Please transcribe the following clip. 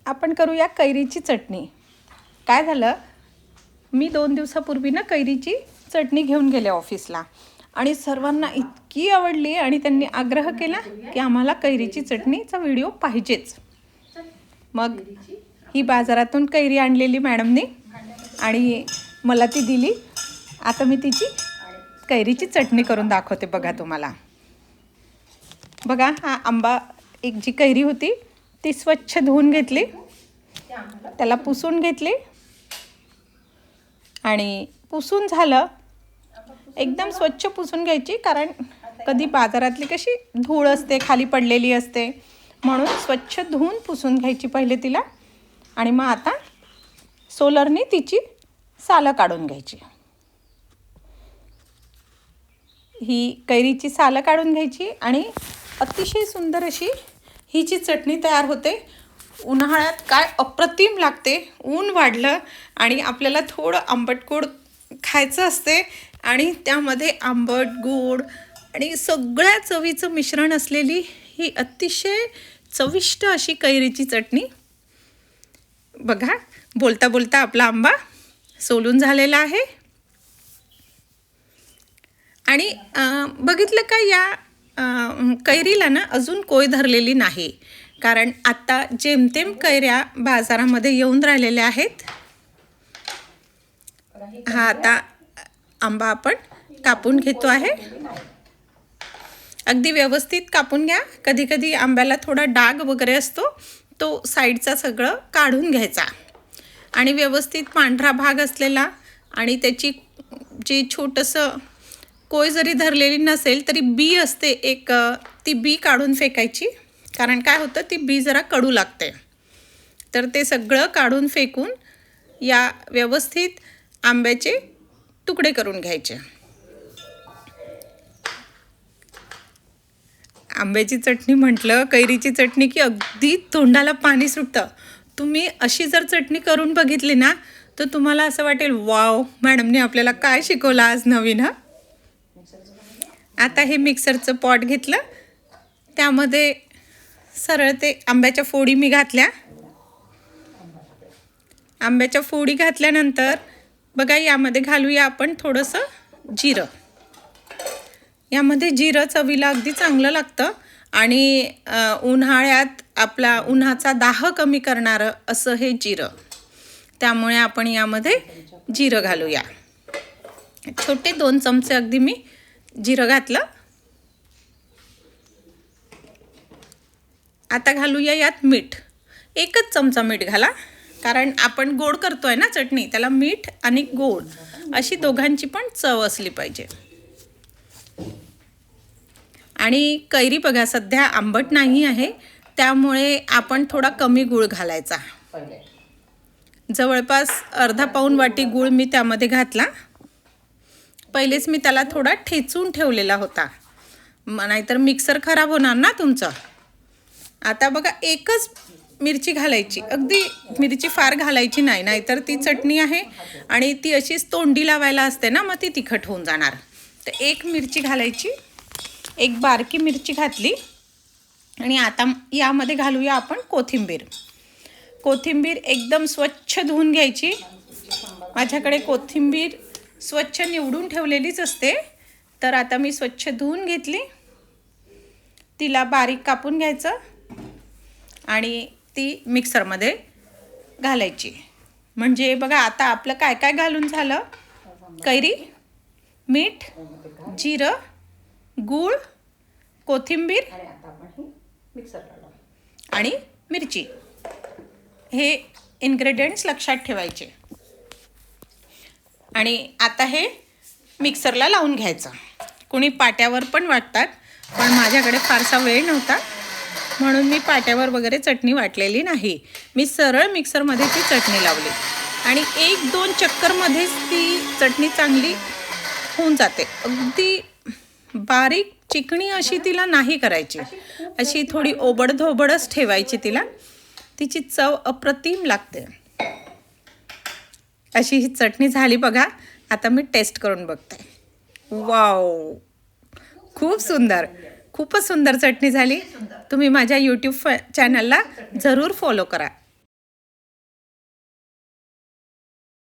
आपण करूया कैरीची चटणी. काय झालं, मी 2 दिवसापूर्वी ना कैरीची चटणी घेऊन गेले ऑफिसला आणि सर्वांना इतकी आवडली आणि त्यांनी आग्रह केला की आम्हाला कैरीची चटणीचा व्हिडिओ पाहिजेच. मग ही बाजारातून कैरी आणलेली मॅडमने आणि मला ती दिली. आता मी तिची कैरीची चटणी करून दाखवते. बघा तुम्हाला. बघा, हा आंबा, एक जी कैरी होती ती स्वच्छ धुवून घेतली, त्याला पुसून घेतली आणि पुसून झालं एकदम स्वच्छ पुसून घ्यायची, कारण कधी बाजारातली कशी धूळ असते, खाली पडलेली असते, म्हणून स्वच्छ धुवून पुसून घ्यायची पहिले तिला. आणि मग आता सोलरने तिची सालं काढून घ्यायची. ही कैरीची सालं काढून घ्यायची आणि अतिशय सुंदर अशी ही जी चटणी तयार होते. उन्हाळ्यात काय अप्रतिम लागते. ऊन वाढलं आणि आपल्याला थोडं आंबट गोड खायचं असते आणि त्यामध्ये आंबट गोड आणि सगळ्या चवीचं मिश्रण असलेली ही अतिशय चविष्ट अशी कैरीची चटणी. बघा, बोलता बोलता आपला आंबा सोलून झालेला आहे. आणि बघितलं का, या कैरीला ना अजून कोय धरलेली नाही, कारण आता जेमतेम कैऱ्या बाजारामध्ये येऊन राहिलेल्या आहेत. हा आता आंबा आपण कापून घेतो आहे. अगदी व्यवस्थित कापून घ्या. कधी कधी आंब्याला थोडा डाग वगैरे असतो, तो साईडचा सगळं काढून घ्यायचा आणि व्यवस्थित पांढरा भाग असलेला आणि त्याची जे छोटंसं कोय जरी धरलेली नसेल तरी बी असते एक, ती बी काढून फेकायची, कारण काय होतं, ती बी जरा कडू लागते. तर ते सगळं काढून फेकून या व्यवस्थित आंब्याचे तुकडे करून घ्यायचे. आंब्याची चटणी म्हटलं, कैरीची चटणी की अगदी तोंडाला पाणी सुटतं. तुम्ही अशी जर चटणी करून बघितली ना तर तुम्हाला असं वाटेल, वाव, मॅडमने आपल्याला काय शिकवलं आज नवीन. हा, आता हे मिक्सरचं पॉट घेतलं, त्यामध्ये सरळ ते आंब्याच्या फोडी मी घातल्या. आंब्याच्या फोडी घातल्यानंतर बघा, यामध्ये घालूया आपण थोडंसं जिरं. यामध्ये जिरं चवीला अगदी चांगलं लागतं आणि उन्हाळ्यात आपला उन्हाचा दाह कमी करणारं असं हे जिरं. त्यामुळे आपण यामध्ये जिरं घालूया. छोटे 2 चमचे अगदी मी जिरं घातलं. आता घालूया यात मीठ. 1च चमचा मीठ घाला, कारण आपण गोड करतोय ना चटणी, त्याला मीठ आणि गोड अशी दोघांची पण चव असली पाहिजे. आणि कैरी बघा सध्या आंबट नाही आहे, त्यामुळे आपण थोडा कमी गूळ घालायचा. जवळपास अर्धा पाऊण वाटी गूळ मी त्यामध्ये घातला. पहिलेच मी त्याला थोडा ठेचून ठेवलेला होता, नाहीतर मिक्सर खराब होणार ना तुमचं. आता बघा, 1च मिरची घालायची, अगदी मिरची फार घालायची नाही, नाहीतर ती चटणी आहे आणि ती अशीच तोंडी लावायला असते ना, मग ती तिखट होऊन जाणार. तर 1 मिरची घालायची, 1 बारकी मिरची घातली. आणि आता यामध्ये घालूया आपण कोथिंबीर. कोथिंबीर एकदम स्वच्छ धुवून घ्यायची. माझ्याकडे कोथिंबीर स्वच्छ निवडून ठेवलेलीच असते, तर आता मी स्वच्छ धुवून घेतली. तिला बारीक कापून घ्यायचं आणि ती मिक्सरमध्ये घालायची. म्हणजे बघा, आता आपलं काय काय घालून झालं, कैरी, मीठ, जिरं, गूळ, कोथिंबीर आणि मिरची. हे इन्ग्रेडियंट्स लक्षात ठेवायचे. आणि आता हे मिक्सरला लावून घ्यायचं. कोणी पाट्यावर पण वाटतात, पण माझ्याकडे फारसा वेळ नव्हता, म्हणून मी पाट्यावर वगैरे चटणी वाटलेली नाही. मी सरळ मिक्सरमध्ये ती चटणी लावली आणि 1-2 चक्करमध्येच ती चटणी चांगली होऊन जाते. अगदी बारीक चिकणी अशी तिला नाही करायची, अशी थोडी ओबडधोबडच ठेवायची तिला. तिची चव अप्रतिम लागते. अशी ही चटणी झाली बघा. आता मी टेस्ट करून बघते. वाव, खूप सुंदर, खूपच सुंदर चटणी झाली. तुम्ही माझ्या यूट्यूब चॅनलला जरूर फॉलो करा.